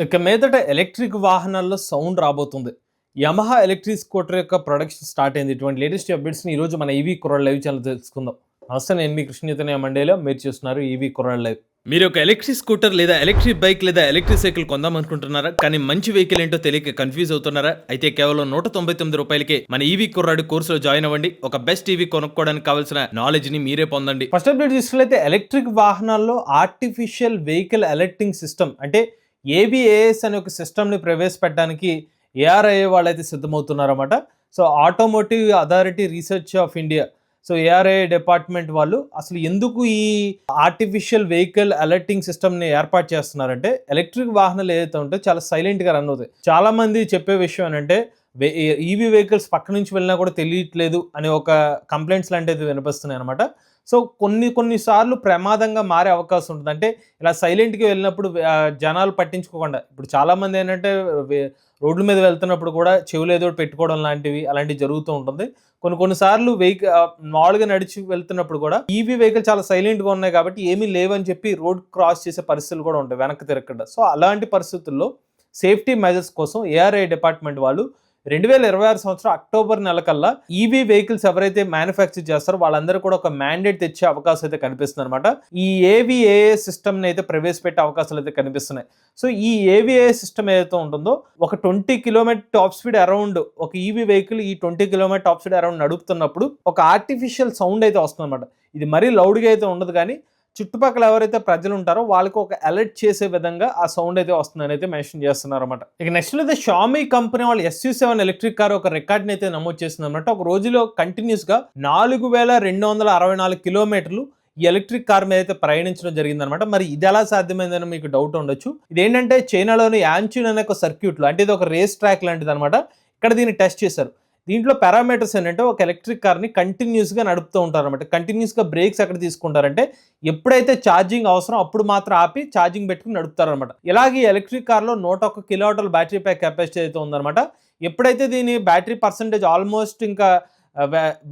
ఇక మీదట ఎలక్ట్రిక్ వాహనాల్లో సౌండ్ రాబోతుంది. యమహా ఎలక్ట్రిక్ స్కూటర్ యొక్క ప్రొడక్షన్ స్టార్ట్ అయింది. ఇటువంటి లేటెస్ట్ అప్డేట్స్‌ని ఈరోజు మన ఈవీ కుర్రాళ్ళు లైవ్ ఛానెల్ తెలుసుకుందాం. నమస్తే, నేను మీ కృష్ణ చైతన్య మండేలో. మీరు చూస్తున్నారు ఈవీ కుర్రాళ్ళు లైవ్. మీరు ఒక ఎలక్ట్రిక్ స్కూటర్ లేదా ఎలక్ట్రిక్ బైక్ లేదా ఎలక్ట్రిక్ సైకిల్ కొందాం అనుకుంటున్నారా? కానీ మంచి వెహికల్ ఏంటో తెలియక కన్ఫ్యూజ్ అవుతున్నారా? అయితే కేవలం ₹199కే మన ఈవీ కుర్రాడు కోర్సులో జాయిన్ అవ్వండి. ఒక బెస్ట్ ఈవీ కొనుక్కోవడానికి కావాల్సిన నాలెడ్జ్ ని మీరే పొందండి. ఫస్ట్ అప్డేట్ చూసినట్లయితే ఎలక్ట్రిక్ వాహనాల్లో ఆర్టిఫిషియల్ వెహికల్ అలర్టింగ్ సిస్టమ్ అంటే ఏబిఏఎస్ అనే ఒక సిస్టమ్ని ప్రవేశపెట్టడానికి ఏఆర్ఐఏ వాళ్ళైతే సిద్ధమవుతున్నారన్నమాట. So automotive authority research of India, so ARIA department వాళ్ళు అసలు ఎందుకు ఈ ఆర్టిఫిషియల్ వెహికల్ అలర్టింగ్ సిస్టమ్ని ఏర్పాటు చేస్తున్నారంటే, ఎలక్ట్రిక్ వాహనాలు ఏదైతే ఉంటే చాలా సైలెంట్గా రన్ అవుతాయి. చాలా మంది చెప్పే విషయం ఏంటంటే ఈవీ వెహికల్స్ పక్క నుంచి వెళ్ళినా కూడా తెలియట్లేదు అనే ఒక కంప్లైంట్స్ లాంటివి వినిపిస్తున్నాయి అనమాట. సో కొన్నిసార్లు ప్రమాదంగా మారే అవకాశం ఉంటుంది. అంటే ఇలా సైలెంట్గా వెళ్ళినప్పుడు జనాలు పట్టించుకోకుండా, ఇప్పుడు చాలామంది ఏంటంటే రోడ్ల మీద వెళ్తున్నప్పుడు కూడా చెవులు ఏదో పెట్టుకోవడం అలాంటివి జరుగుతూ ఉంటుంది. కొన్నిసార్లు మామూలుగా నడిచి వెళ్తున్నప్పుడు కూడా ఈవీ వెహికల్ చాలా సైలెంట్గా ఉన్నాయి కాబట్టి ఏమీ లేవని చెప్పి రోడ్ క్రాస్ చేసే పరిస్థితులు కూడా ఉంటాయి వెనక్కి తిరగకుండా. సో అలాంటి పరిస్థితుల్లో సేఫ్టీ మెజర్స్ కోసం ఏఆర్ఐ డిపార్ట్మెంట్ వాళ్ళు 2026 సంవత్సరం అక్టోబర్ నెల కల్లా ఈవీ వెహికల్స్ ఎవరైతే మ్యానుఫ్యాక్చర్ చేస్తారో వాళ్ళందరూ కూడా ఒక మ్యాండేట్ తెచ్చే అవకాశం అయితే కనిపిస్తుంది అనమాట. ఈ ఏవిఏఏ సిస్టమ్ని అయితే ప్రవేశపెట్టే అవకాశాలు అయితే కనిపిస్తున్నాయి. సో ఈ ఏవిఏఏ సిస్టమ్ ఏదైతే ఉంటుందో, ఒక 20 కిలోమీటర్ టాప్ స్పీడ్ అరౌండ్ ఒక ఈవీ వెహికల్ ఈ 20 కిలోమీటర్ టాప్ స్పీడ్ అరౌండ్ నడుపుతున్నప్పుడు ఒక ఆర్టిఫిషియల్ సౌండ్ అయితే వస్తుంది అనమాట. ఇది మరీ లౌడ్గా అయితే ఉండదు, కానీ చుట్టుపక్కల ఎవరైతే ప్రజలు ఉంటారో వాళ్ళకి ఒక అలర్ట్ చేసే విధంగా ఆ సౌండ్ అయితే వస్తుందని అయితే మెన్షన్ చేస్తున్నారు అనమాట. ఇక నెక్స్ట్ అయితే షామీ కంపెనీ వాళ్ళు SU7 ఎలక్ట్రిక్ కార్ ఒక రికార్డ్ని అయితే నమోదు చేస్తుంది అనమాట. ఒక రోజులో కంటిన్యూస్ గా 4264 కిలోమీటర్లు ఈ ఎలక్ట్రిక్ కార్ మీద అయితే ప్రయాణించడం జరిగిందనమాట. మరి ఇది ఎలా సాధ్యమైందని మీకు డౌట్ ఉండొచ్చు. ఇదేంటంటే చైనాలోని యాన్చున్ అనే ఒక సర్క్యూట్లో, అంటే ఇది ఒక రేస్ ట్రాక్ లాంటిది అనమాట. ఇక్కడ దీన్ని టెస్ట్ చేశారు. దీంట్లో పారామీటర్స్ ఏంటంటే, ఒక ఎలక్ట్రిక్ కార్ని కంటిన్యూస్గా నడుపుతూ ఉంటారన్నమాట. కంటిన్యూస్గా బ్రేక్స్ ఎక్కడ తీసుకుంటారంటే, ఎప్పుడైతే ఛార్జింగ్ అవసరం అప్పుడు మాత్రం ఆపి ఛార్జింగ్ పెట్టుకుని నడుపుతారనమాట. ఇలాగే ఎలక్ట్రిక్ కార్లో 101 కిలోవాట్ల బ్యాటరీ ప్యాక్ కెపాసిటీ అయితే ఉందన్నమాట. ఎప్పుడైతే దీని బ్యాటరీ పర్సంటేజ్ ఆల్మోస్ట్ ఇంకా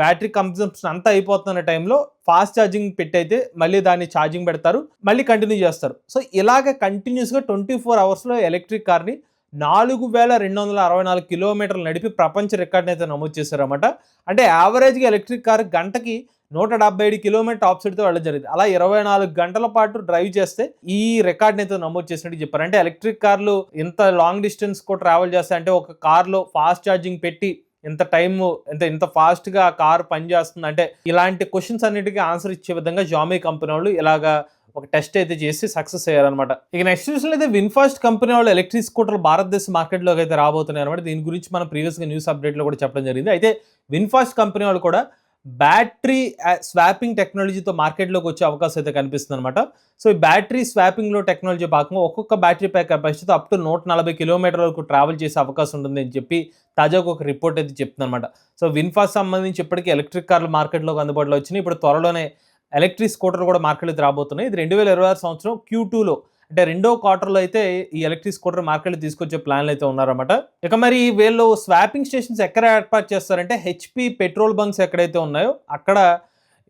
బ్యాటరీ కన్సంప్షన్ అంతా అయిపోతున్న టైంలో ఫాస్ట్ ఛార్జింగ్ పెట్టి అయితే మళ్ళీ దాన్ని ఛార్జింగ్ పెడతారు, మళ్ళీ కంటిన్యూ చేస్తారు. సో ఇలాగ కంటిన్యూస్గా 24 అవర్స్లో ఎలక్ట్రిక్ కార్ని 4264 కిలోమీటర్లు నడిపి ప్రపంచ రికార్డుని అయితే నమోదు చేశారన్నమాట. అంటే యావరేజ్గా ఎలక్ట్రిక్ కార్ గంటకి 177 కిలోమీటర్ టాప్ స్పీడ్తో వెళ్ళడం జరిగింది. అలా 24 గంటల పాటు డ్రైవ్ చేస్తే ఈ రికార్డ్ని అయితే నమోదు చేసినట్టు చెప్పారు. అంటే ఎలక్ట్రిక్ కార్లు ఇంత లాంగ్ డిస్టెన్స్ కూడా ట్రావెల్ చేస్తాయి అంటే, ఒక కార్లో ఫాస్ట్ ఛార్జింగ్ పెట్టి ఇంత ఫాస్ట్గా ఆ కార్ పనిచేస్తుంది అంటే, ఇలాంటి క్వశ్చన్స్ అన్నిటికీ ఆన్సర్ ఇచ్చే విధంగా షామీ కంపెనీ వాళ్ళు ఇలాగా ఒక టెస్ట్ అయితే చేసి సక్సెస్ అయ్యారనమాట. ఇక నెక్స్ట్ చూసినట్లయితే విన్ఫాస్ట్ కంపెనీ వాళ్ళు ఎలక్ట్రిక్ స్కూటర్లు భారతదేశ మార్కెట్లోకి అయితే రాబోతున్నాయి అనమాట. దీని గురించి మనం ప్రీవియస్గా న్యూస్ అప్డేట్లో కూడా చెప్పడం జరిగింది. అయితే విన్ఫాస్ట్ కంపెనీ వాళ్ళు కూడా బ్యాటరీ స్వాపింగ్ టెక్నాలజీతో మార్కెట్లోకి వచ్చే అవకాశం అయితే కనిపిస్తుంది అనమాట. సో ఈ బ్యాటరీ స్వాపింగ్లో టెక్నాలజీ భాగంగా ఒక్కొక్క బ్యాటరీ ప్యాక్ కెపాసిటీతో అప్ టు 140 కిలోమీటర్ల వరకు ట్రావెల్ చేసే అవకాశం ఉంటుంది అని చెప్పి తాజాగా ఒక రిపోర్ట్ అయితే చెప్తుంది అనమాట. సో విన్ఫాస్ట్ సంబంధించి ఇప్పటికీ ఎలక్ట్రిక్ కార్లు మార్కెట్లోకి అందుబాటులో వచ్చినాయి. ఇప్పుడు త్వరలోనే ఎలక్ట్రిక్ స్కూటర్ కూడా మార్కెట్లోకి రాబోతున్నాయి. ఇది 2026 సంవత్సరం Q2లో, అంటే రెండో క్వార్టర్లో అయితే ఈ ఎలక్ట్రిక్ స్కూటర్ మార్కెట్లో తీసుకొచ్చే ప్లాన్లు అయితే ఉన్నారన్నమాట. ఇక మరి వీళ్ళు స్వాపింగ్ స్టేషన్స్ ఎక్కడ ఏర్పాటు చేస్తారంటే, HP పెట్రోల్ బంక్స్ ఎక్కడైతే ఉన్నాయో అక్కడ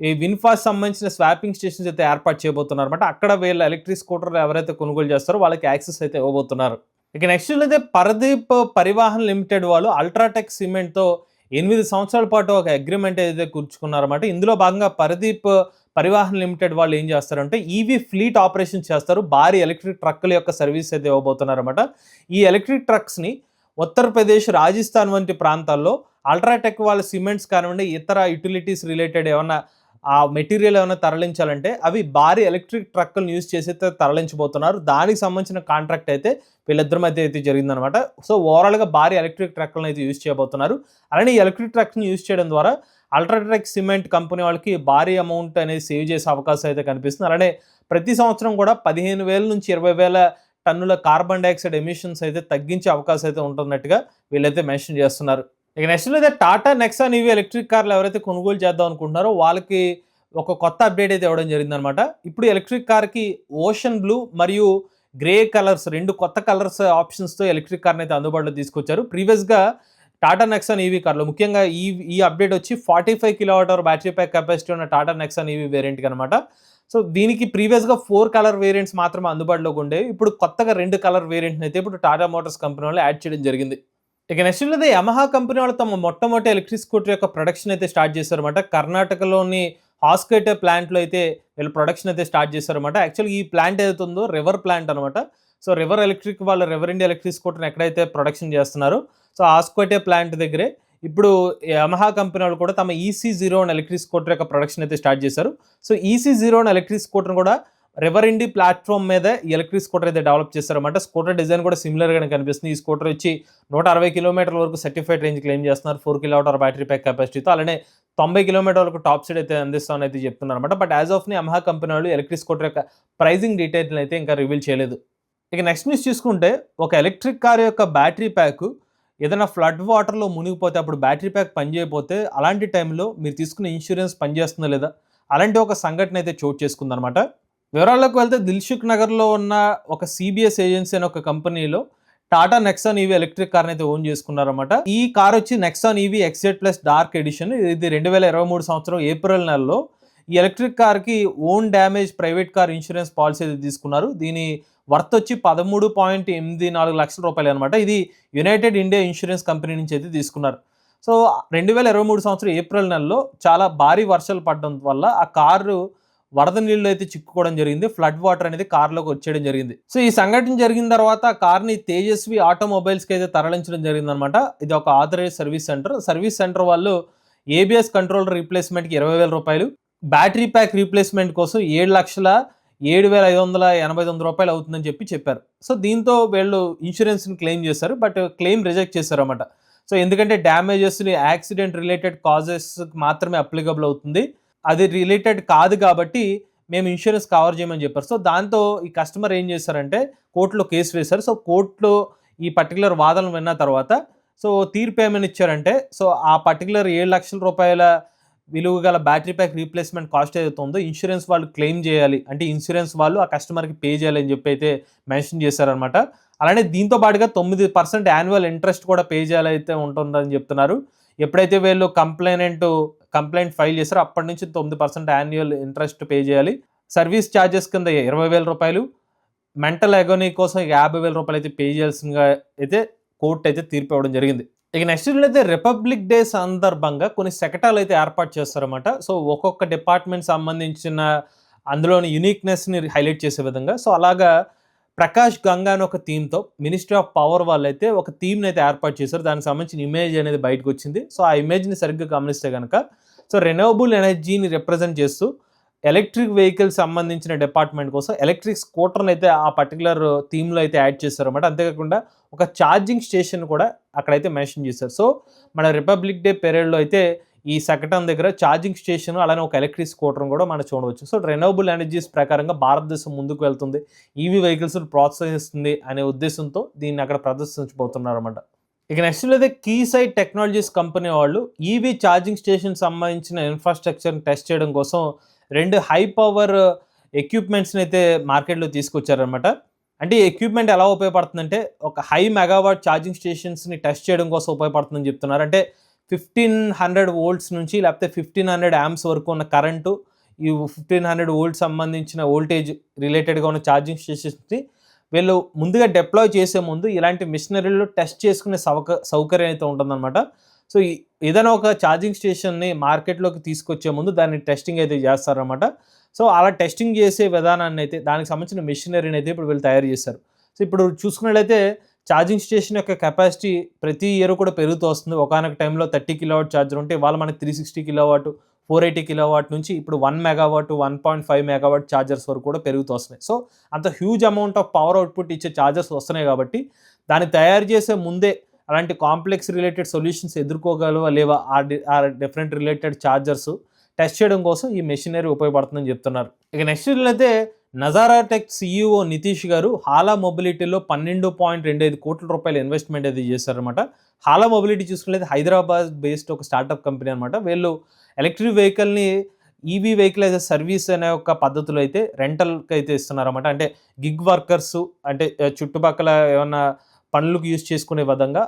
ఈ విన్ఫాస్ట్ సంబంధించిన స్వాపింగ్ స్టేషన్స్ అయితే ఏర్పాటు చేయబోతున్నారు అనమాట. అక్కడ వీళ్ళు ఎలక్ట్రిక్ స్కూటర్లు ఎవరైతే కొనుగోలు చేస్తారో వాళ్ళకి యాక్సెస్ అయితే ఇవ్వబోతున్నారు. ఇక నెక్స్ట్ అయితే పరదీప్ పరివాహన్ లిమిటెడ్ వాళ్ళు అల్ట్రాటెక్ సిమెంట్తో 8 సంవత్సరాల పాటు ఒక అగ్రిమెంట్ అయితే కూర్చుకున్నారన్నమాట. ఇందులో భాగంగా పరదీప్ పరివాహన్ లిమిటెడ్ వాళ్ళు ఏం చేస్తారంటే ఈవీ ఫ్లీట్ ఆపరేషన్ చేస్తారు. భారీ ఎలక్ట్రిక్ ట్రక్కుల యొక్క సర్వీస్ అయితే ఇవ్వబోతున్నారన్నమాట. ఈ ఎలక్ట్రిక్ ట్రక్స్ని ఉత్తరప్రదేశ్, రాజస్థాన్ వంటి ప్రాంతాల్లో అల్ట్రాటెక్ వాళ్ళ సిమెంట్స్ కానివ్వండి, ఇతర యుటిలిటీస్ రిలేటెడ్ ఏమన్నా ఆ మెటీరియల్ ఏమైనా తరలించాలంటే అవి భారీ ఎలక్ట్రిక్ ట్రక్కులను యూజ్ చేసి అయితే తరలించబోతున్నారు. దానికి సంబంధించిన కాంట్రాక్ట్ అయితే వీళ్ళిద్దరి మధ్య అయితే జరిగిందనమాట. సో ఓవరాల్గా భారీ ఎలక్ట్రిక్ ట్రక్కులను అయితే యూజ్ చేయబోతున్నారు. అలానే ఈ ఎలక్ట్రిక్ ట్రక్స్ని యూజ్ చేయడం ద్వారా అల్ట్రాటెక్ సిమెంట్ కంపెనీ వాళ్ళకి భారీ అమౌంట్ అనేది సేవ్ చేసే అవకాశం అయితే కనిపిస్తుంది. అలానే ప్రతి సంవత్సరం కూడా 15,000 నుంచి 20,000 టన్నుల కార్బన్ డైఆక్సైడ్ ఎమిషన్స్ అయితే తగ్గించే అవకాశం అయితే ఉంటున్నట్టుగా వీళ్ళైతే మెన్షన్ చేస్తున్నారు. ఇక నెక్స్ట్ అయితే టాటా నెక్సాన్ ఈవీ ఎలక్ట్రిక్ కార్లు ఎవరైతే కొనుగోలు చేద్దాం అనుకుంటున్నారో వాళ్ళకి ఒక కొత్త అప్డేట్ అయితే ఇవ్వడం జరిగిందనమాట. ఇప్పుడు ఎలక్ట్రిక్ కార్కి ఓషన్ బ్లూ మరియు గ్రే కలర్స్, 2 కొత్త కలర్స్ ఆప్షన్స్తో ఎలక్ట్రిక్ కార్ని అయితే అందుబాటులో తీసుకొచ్చారు. ప్రీవియస్గా టాటా నెక్సాన్ ఈవీ కార్లో ముఖ్యంగా ఈ అప్డేట్ వచ్చి 45 kilowatt hour battery pack capacity ఉన్న టాటా నెక్సాన్ ఈవీ వేరియంట్కి అనమాట. సో దీనికి ప్రీవియస్‌గా 4 కలర్ వేరియంట్స్ మాత్రమే అందుబాటులోకి ఉండేవి. ఇప్పుడు కొత్తగా 2 కలర్ వేరియంట్‌ని అయితే ఇప్పుడు టాటా మోటార్స్ కంపెనీ వాళ్ళు యాడ్ చేయడం జరిగింది. ఇక నెక్స్ట్ ఉన్నది యమహా కంపెనీ వాళ్ళు తమ మొట్టమొదటి ఎలక్ట్రిక్ స్కూటర్ యొక్క ప్రొడక్షన్ అయితే స్టార్ట్ చేశారన్నమాట. కర్ణాటకలోని హాస్కేటే ప్లాంట్‌లో అయితే వీళ్ళు ప్రొడక్షన్ అయితే స్టార్ట్ చేశారన్నమాట. యాక్చువల్‌గా ఈ ప్లాంట్ ఏదైతే ఉందో రివర్ ప్లాంట్ అనమాట. సో రివర్ ఎలక్ట్రిక్ వాళ్ళు రివర్ ఇండియా ఎలక్ట్రిక్ స్కూటర్‌ని ఎక్కడైతే ప్రొడక్షన్ చేస్తున్నారో సో హాస్కోటే ప్లాంట్ దగ్గరే ఇప్పుడు యమహా కంపెనీ వాళ్ళు కూడా తమ EC01 ఎలక్ట్రిక్ స్కూటర్ యొక్క ప్రొడక్షన్ అయితే స్టార్ట్ చేశారు. సో EC01 ఎలక్ట్రిక్ స్కూటర్‌ని కూడా రివర్ ఇండి ప్లాట్‌ఫామ్ మీద ఈ ఎలక్ట్రిక్ స్కూటర్ అయితే డెవలప్ చేశారన్నమాట. స్కూటర్ డిజైన్ కూడా సిమిలర్‌గానే కనిపిస్తుంది. ఈ స్కూటర్ వచ్చి 160 కిలోమీటర్ల వరకు సర్టిఫైడ్ రేంజ్ క్లెయిమ్ చేస్తున్నారు. 4 కిలోవాట్ బ్యాటరీ ప్యాక్ కెపాసిటీతో. అలానే 90 కిలోమీటర్ల వరకు టాప్ స్పీడ్ అయితే అందిస్తామని అయితే చెప్తున్నారన్నమాట. But as of now Yamaha company వాళ్ళు ఎలక్ట్రిక్ స్కూటర్ యొక్క ప్రైజింగ్ డీటెయిల్స్‌ని అయితే ఇంకా రివీల్ చేయలేదు. ఇక నెక్స్ట్ న్యూస్ చూసుకుంటే ఒక ఎలక్ట్రిక్ కార్ యొక్క బ్యాటరీ ప్యాక్ ఏదైనా ఫ్లడ్ వాటర్‌లో మునిగిపోతే అప్పుడు బ్యాటరీ ప్యాక్ పనిచేయకపోతే అలాంటి టైంలో మీరు తీసుకున్న ఇన్స్యూరెన్స్ పనిచేస్తుందా లేదా? అలాంటి ఒక సంఘటన అయితే చోటు చేసుకుందనమాట. వివరాల్లోకి వెళ్తే దిల్‌సుఖ్ నగర్‌లో ఉన్న ఒక CBS ఏజెన్సీ అనే ఒక కంపెనీలో టాటా నెక్సాన్ ఈవీ ఎలక్ట్రిక్ కార్‌ని అయితే ఓన్ చేసుకున్నారన్నమాట. ఈ కార్ వచ్చి Nexon EV excite plus dark edition. ఇది 2023 సంవత్సరం ఏప్రిల్ నెలలో ఈ ఎలక్ట్రిక్ కార్‌కి own damage private car insurance policy అయితే తీసుకున్నారు. దీని వర్త్ వచ్చి 13.84 లక్షల రూపాయలనమాట. ఇది యునైటెడ్ ఇండియా ఇన్స్యూరెన్స్ కంపెనీ నుంచి అయితే తీసుకున్నారు. సో 2023 సంవత్సరం ఏప్రిల్ నెలలో చాలా భారీ వర్షాలు పడడం వల్ల ఆ కారు వరద నీళ్ళు అయితే చిక్కుకోవడం జరిగింది. ఫ్లడ్ వాటర్ అనేది కార్‌లోకి వచ్చేయడం జరిగింది. సో ఈ సంఘటన జరిగిన తర్వాత ఆ కార్‌ని తేజస్వి ఆటోమొబైల్స్‌కి అయితే తరలించడం జరిగిందనమాట. ఇది ఒక authorised service centre. Service centre వాళ్ళు ABS కంట్రోలర్ రీప్లేస్‌మెంట్‌కి రూ. 20,000, బ్యాటరీ ప్యాక్ రీప్లేస్‌మెంట్ కోసం 7,07,589 అవుతుందని చెప్పారు. సో దీంతో వీళ్ళు ఇన్స్యూరెన్స్‌ని క్లెయిమ్ చేశారు. బట్ క్లెయిమ్ రిజెక్ట్ చేశారన్నమాట. సో ఎందుకంటే డ్యామేజెస్‌ని యాక్సిడెంట్ రిలేటెడ్ కాజెస్‌కి మాత్రమే అప్లికబుల్ అవుతుంది. అది రిలేటెడ్ కాదు కాబట్టి మేము ఇన్స్యూరెన్స్ కవర్ చేయమని చెప్పారు. సో దాంతో ఈ కస్టమర్ ఏం చేశారంటే కోర్టులో కేసు వేశారు. సో కోర్టులో ఈ పర్టిక్యులర్ వాదనలు విన్న తర్వాత సో తీర్పు ఏమని ఇచ్చారంటే సో ఆ పర్టిక్యులర్ 7 లక్షల రూపాయల విలువ గల బ్యాటరీ ప్యాక్ రీప్లేస్మెంట్ కాస్ట్ ఏదైతే ఉందో ఇన్స్యూరెన్స్ వాళ్ళు క్లెయిమ్ చేయాలి. అంటే ఇన్స్యూరెన్స్ వాళ్ళు ఆ కస్టమర్‌కి పే చేయాలి అని చెప్పి అయితే మెన్షన్ చేశారనమాట. అలానే దీంతో పాటుగా 9% యాన్యువల్ ఇంట్రెస్ట్ కూడా పే చేయాలైతే ఉంటుందని చెప్తున్నారు. ఎప్పుడైతే వీళ్ళు కంప్లైంట్ ఫైల్ చేశారో అప్పటి నుంచి 9% యాన్యువల్ ఇంట్రెస్ట్ పే చేయాలి. సర్వీస్ ఛార్జెస్ కింద రూ. 20,000, మెంటల్ అగోనీ కోసం రూ. 50,000 అయితే పే చేయాల్సిందిగా అయితే కోర్టు అయితే తీర్పు ఇవ్వడం జరిగింది. ఇక నెక్స్ట్ అయితే రిపబ్లిక్ డే సందర్భంగా కొన్ని శకటాలు అయితే ఏర్పాటు చేస్తారన్నమాట. సో ఒక్కొక్క డిపార్ట్మెంట్ సంబంధించిన అందులోని యూనిక్‌నెస్‌ని హైలైట్ చేసే విధంగా. సో అలాగా ప్రకాష్ గంగా అని ఒక థీమ్‌తో మినిస్ట్రీ ఆఫ్ పవర్ వాళ్ళైతే ఒక థీమ్‌ని అయితే ఏర్పాటు చేశారు. దానికి సంబంధించిన ఇమేజ్ అనేది బయటకొచ్చింది. సో ఆ ఇమేజ్‌ని సరిగ్గా గమనిస్తే గనక సో రెన్యూవబుల్ ఎనర్జీని రిప్రజెంట్ చేస్తూ ఎలక్ట్రిక్ వెహికల్ సంబంధించిన డిపార్ట్మెంట్ కోసం ఎలక్ట్రిక్ స్కూటర్‌ని అయితే ఆ పర్టిక్యులర్ థీమ్‌లో అయితే యాడ్ చేశారన్నమాట. అంతేకాకుండా ఒక ఛార్జింగ్ స్టేషన్ కూడా అక్కడైతే మెన్షన్ చేశారు. సో మన రిపబ్లిక్ డే పెరేడ్‌లో అయితే ఈ శకటం దగ్గర ఛార్జింగ్ స్టేషన్ అలానే ఒక ఎలక్ట్రిక్ స్కూటర్‌ని కూడా మనం చూడవచ్చు. సో రెన్యూవబుల్ ఎనర్జీస్ ప్రకారంగా భారతదేశం ముందుకు వెళ్తుంది. ఈవీ వెహికల్స్‌ని ప్రోత్సహిస్తుంది అనే ఉద్దేశంతో దీన్ని అక్కడ ప్రదర్శించబోతున్నారన్నమాట. ఇక నెక్స్ట్ అయితే కీసైట్ టెక్నాలజీస్ కంపెనీ వాళ్ళు ఈవీ ఛార్జింగ్ స్టేషన్ సంబంధించిన ఇన్ఫ్రాస్ట్రక్చర్‌ని టెస్ట్ చేయడం కోసం 2 హై పవర్ ఎక్విప్‌మెంట్స్‌ని అయితే మార్కెట్‌లో తీసుకొచ్చారన్నమాట. అంటే ఈ ఎక్విప్‌మెంట్ ఎలా ఉపయోగపడుతుందంటే ఒక హై మెగావాట్ ఛార్జింగ్ స్టేషన్స్‌ని టెస్ట్ చేయడం కోసం ఉపయోగపడుతుందని చెప్తున్నారు. అంటే 1500 వోల్ట్స్ నుంచి లేకపోతే 1500 యాంప్స్ వరకు ఉన్న కరెంటు ఈ 1500 వోల్ట్స్ సంబంధించిన వోల్టేజ్ రిలేటెడ్‌గా ఉన్న ఛార్జింగ్ స్టేషన్స్‌ని వీళ్ళు ముందుగా డిప్లాయ్ చేసే ముందు ఇలాంటి మిషనరీలు టెస్ట్ చేసుకునే సౌకర్యం అయితే ఉంటుందన్నమాట. సో ఏదైనా ఒక ఛార్జింగ్ స్టేషన్‌ని మార్కెట్‌లోకి తీసుకొచ్చే ముందు దాన్ని టెస్టింగ్ అయితే చేస్తారన్నమాట. సో అలా టెస్టింగ్ చేసే విధానాన్ని అయితే దానికి సంబంధించిన మెషినరీని అయితే ఇప్పుడు వీళ్ళు తయారు చేశారు. సో ఇప్పుడు చూసుకున్నట్లయితే ఛార్జింగ్ స్టేషన్ యొక్క కెపాసిటీ ప్రతి ఇయర్ కూడా పెరుగుతూ వస్తుంది. ఒకానొక టైంలో 30 కిలోవాట్ ఛార్జర్ ఉంటే ఇవాళ మనకి 360 కిలోవాట్, 480 కిలోవాట్ నుంచి ఇప్పుడు 1 మెగావాట్, 1.5 మెగావాట్ ఛార్జర్స్ వరకు కూడా పెరుగుతూ వస్తున్నాయి. సో అంత huge amount of power output ఇచ్చే ఛార్జర్స్ వస్తున్నాయి కాబట్టి దాన్ని తయారు చేసే ముందే అలాంటి కాంప్లెక్స్ రిలేటెడ్ సొల్యూషన్స్ ఎదుర్కోగలవా లేవా ఆ డిఫరెంట్ రిలేటెడ్ ఛార్జర్స్ టెస్ట్ చేయడం కోసం ఈ మెషినరీ ఉపయోగపడుతుందని చెప్తున్నారు. ఇక నెక్స్ట్ అయితే నజారా టెక్ CEO నితీష్ గారు హాలా మొబిలిటీలో 12.25 కోట్ల రూపాయల ఇన్వెస్ట్మెంట్ అయితే చేశారనమాట. హాలా మొబిలిటీ చూసుకున్నట్లయితే హైదరాబాద్ బేస్డ్ ఒక స్టార్టప్ కంపెనీ అనమాట. వీళ్ళు ఎలక్ట్రిక్ వెహికల్ని EV vehicle as a service అనే ఒక పద్ధతిలో అయితే రెంటల్కి అయితే ఇస్తున్నారన్నమాట. అంటే గిగ్ వర్కర్స్ అంటే చుట్టుపక్కల ఏమన్నా పనులకు యూజ్ చేసుకునే విధంగా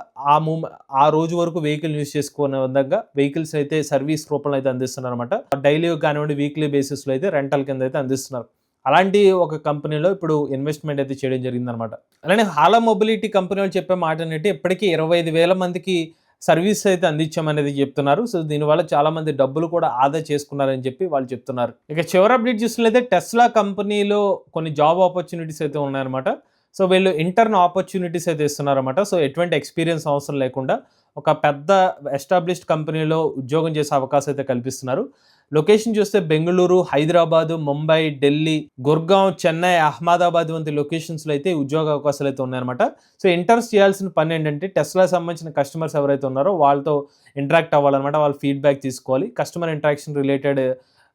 ఆ రోజు వరకు వెహికల్ యూజ్ చేసుకునే విధంగా వెహికల్స్ అయితే సర్వీస్ రూపంలో అయితే అందిస్తున్నారు అనమాట. డైలీ కానివ్వండి, వీక్లీ బేసిస్లో అయితే రెంటల్ కింద అయితే అందిస్తున్నారు. అలాంటి ఒక కంపెనీలో ఇప్పుడు ఇన్వెస్ట్మెంట్ అయితే చేయడం జరిగిందనమాట. అలానే హాలా మొబిలిటీ కంపెనీ వాళ్ళు చెప్పే మాట ఏంటంటే ఇప్పటికీ 25,000 మందికి సర్వీస్ అయితే అందించామనేది చెప్తున్నారు. సో దీనివల్ల చాలా మంది డబ్బులు కూడా ఆదా చేసుకున్నారని చెప్పి వాళ్ళు చెప్తున్నారు. ఇక చివరి అప్డేట్ చూసినట్లయితే టెస్లా కంపెనీలో కొన్ని జాబ్ ఆపర్చునిటీస్ అయితే ఉన్నాయన్నమాట. సో వీళ్ళు ఇంటర్న్ ఆపర్చునిటీస్ అయితే ఇస్తున్నారన్నమాట. సో ఎటువంటి ఎక్స్పీరియన్స్ అవసరం లేకుండా ఒక పెద్ద ఎస్టాబ్లిష్డ్ కంపెనీలో ఉద్యోగం చేసే అవకాశం అయితే కల్పిస్తున్నారు. లొకేషన్ చూస్తే బెంగళూరు, హైదరాబాదు, ముంబై, ఢిల్లీ, గుర్గావ్, చెన్నై, అహ్మదాబాద్ వంటి లొకేషన్స్‌లో అయితే ఉద్యోగ అవకాశాలు అయితే ఉన్నాయన్నమాట. సో ఇంటర్న్స్ చేయాల్సిన పని ఏంటంటే టెస్లాకి సంబంధించిన కస్టమర్స్ ఎవరైతే ఉన్నారో వాళ్ళతో ఇంటరాక్ట్ అవ్వాలన్నమాట. వాళ్ళ ఫీడ్‌బ్యాక్ తీసుకోవాలి. Customer interaction related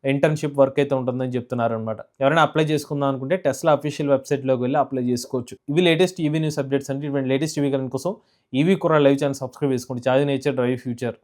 internship work అయితే ఉంటుందని చెప్తున్నారన్నమాట. ఎవరైనా అప్లై చేసుకుందాం అనుకుంటే టెస్లా అఫీషియల్ వెబ్‌సైట్‌లోకి వెళ్లి అప్లై చేసుకోవచ్చు. ఇవి లేటెస్ట్ ఈవీ న్యూస్ అప్డేట్స్ అంటే ఇటువంటి లేటెస్ట్ ఈవీ కరెంట్ కోసం ఈవీ కుర్ర లైవ్ ఛానల్ సబ్స్క్రైబ్ చేసుకోండి. చాది నేచర్ డ్రైవ్ ఫ్యూచర్.